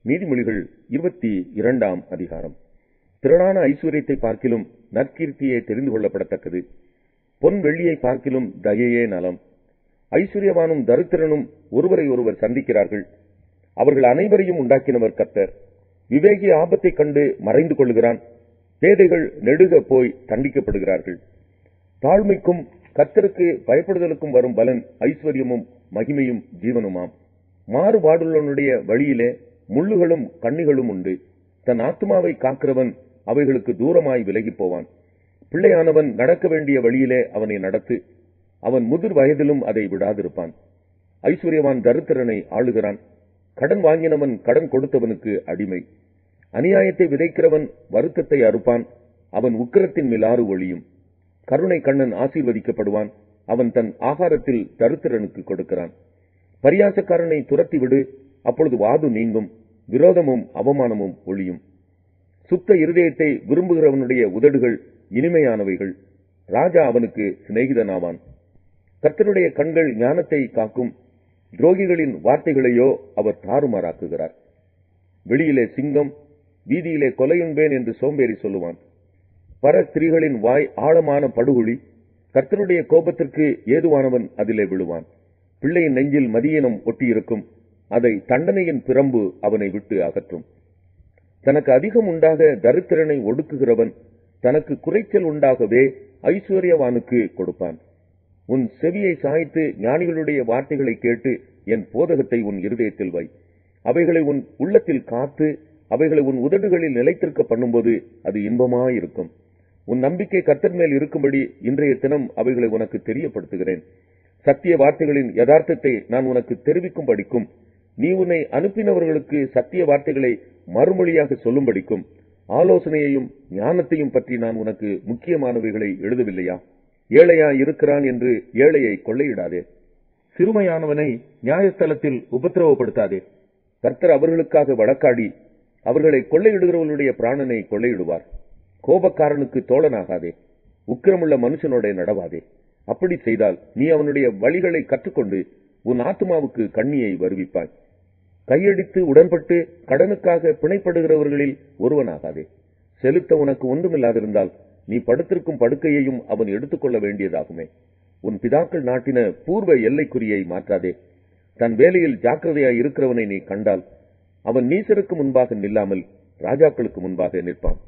நீதிமொழிகள் 22ஆம் அதிகாரம். திரளான ஐஸ்வர்யத்தை பார்க்கிலும் நற்கீர்த்தியே தெரிந்து கொள்ளப்படத்தக்கது. பொன் வெள்ளியை பார்க்கிலும் தயையே நலம். ஐஸ்வர்யவானும் தரித்திரனும் ஒருவரை ஒருவர் சந்திக்கிறார்கள். அவர்கள் அனைவரையும் உண்டாக்கினவர் கர்த்தர். விவேகி ஆபத்தைக் கண்டு மறைந்து கொள்ளுகிறான். பேதைகள் நெடுக போய் தண்டிக்கப்படுகிறார்கள். தாழ்மைக்கும் கர்த்தருக்கு பயப்படுதலுக்கும் வரும் பலன் ஐஸ்வர்யமும் மகிமையும் ஜீவனுமாம். மாறுபாடுள்ளவனுடைய வழியிலே முள்ளுகளும் கண்ணிகளும் உண்டு. தன் ஆத்துமாவை காக்கிறவன் அவைகளுக்கு தூரமாய் விலகி போவான். பிள்ளையானவன் நடக்க வேண்டிய வழியிலே அவனை நடத்து. அவன் முதிர் வயதிலும் அதை விடாதிருப்பான். ஐஸ்வர்யவான் தரித்திரனை ஆளுகிறான். கடன் வாங்கினவன் கடன் கொடுத்தவனுக்கு அடிமை. அநியாயத்தை விதைக்கிறவன் வருத்தத்தை அறுப்பான். அவன் உக்கிரத்தின் மிலாறு ஒளியும். கருணை கண்ணன் ஆசீர்வதிக்கப்படுவான். அவன் தன் ஆகாரத்தில் தரித்திரனுக்கு கொடுக்கிறான். பரியாசக்காரனை துரத்திவிடு, அப்பொழுது வாது நீங்கும். விரோதமும் அவமானமும் ஒளியும். சுத்த இருதயத்தை விரும்புகிறவனுடைய உதடுகள் இனிமையானவைகள். ராஜா அவனுக்கு சிநேகிதனாவான். கர்த்தருடைய கண்கள் ஞானத்தை காக்கும். துரோகிகளின் வார்த்தைகளையோ அவர் தாறுமாறாக்குகிறார். வெளியிலே சிங்கம், வீதியிலே கொலையுண்பேன் என்று சோம்பேறி சொல்லுவான். பர ஸ்திரீகளின் வாய் ஆழமான படுகுழி. கர்த்தருடைய கோபத்திற்கு ஏதுவானவன் அதிலே விழுவான். பிள்ளையின் நெஞ்சில் மதியீனம் ஒட்டியிருக்கும். அதை தண்டனையின் பிரம்பு அவனை விட்டு அகற்றும். தனக்கு அதிகம் உண்டாக தரித்திரனை ஒடுக்குகிறவன் தனக்கு குறைச்சல் உண்டாகவே ஐஸ்வர்யவானுக்கு கொடுப்பான். உன் செவியை சாய்த்து ஞானிகளுடைய வார்த்தைகளை கேட்டு என் போதகத்தை உன் இருதயத்தில் வை. அவைகளை உன் உள்ளத்தில் காத்து அவைகளை உன் உதடுகளில் நிலைத்திருக்க பண்ணும்போது அது இன்பமாயிருக்கும். உன் நம்பிக்கை கர்த்தர் மேல் இருக்கும்படி இன்றைய தினம் அவைகளை உனக்கு தெரியப்படுத்துகிறேன். சத்திய வார்த்தைகளின் யதார்த்தத்தை நான் உனக்கு தெரிவிக்கும் படிக்கும். நீ உன்னை அனுப்பினவர்களுக்கு சத்திய வார்த்தைகளை மறுமொழியாக சொல்லும் படிக்கும். ஆலோசனையையும் ஞானத்தையும் பற்றி நான் உனக்கு முக்கியமானவைகளை எழுதவில்லையா? ஏழையா இருக்கிறான் என்று ஏழையை கொள்ளையிடாதே. சிறுமையானவனை நியாயஸ்தலத்தில் உபத்திரவப்படுத்தாதே. கர்த்தர் அவர்களுக்காக வழக்காடி அவர்களை கொள்ளையிடுகிறவர்களுடைய பிராணனை கொள்ளையிடுவார். கோபக்காரனுக்கு தோழனாகாதே. உக்கிரமுள்ள மனுஷனோட நடவாதே. அப்படி செய்தால் நீ அவனுடைய வழிகளை கற்றுக்கொண்டு உன் ஆத்துமாவுக்கு கண்ணியை வருவிப்பாய். கையடித்து உடன்பட்டு கடனுக்காக பிணைப்படுகிறவர்களில் ஒருவனாகாதே. செலுத்த உனக்கு ஒன்றுமில்லாதிருந்தால் நீ படுத்திருக்கும் படுக்கையையும் அவன் எடுத்துக்கொள்ள வேண்டியதாகுமே. உன் பிதாக்கள் நாட்டின பூர்வ எல்லைக்குறியை மாற்றாதே. தன் வேலையில் ஜாக்கிரதையாய் இருக்கிறவனை நீ கண்டால் அவன் நீசருக்கு முன்பாக நில்லாமல் ராஜாக்களுக்கு முன்பாக நிற்பான்.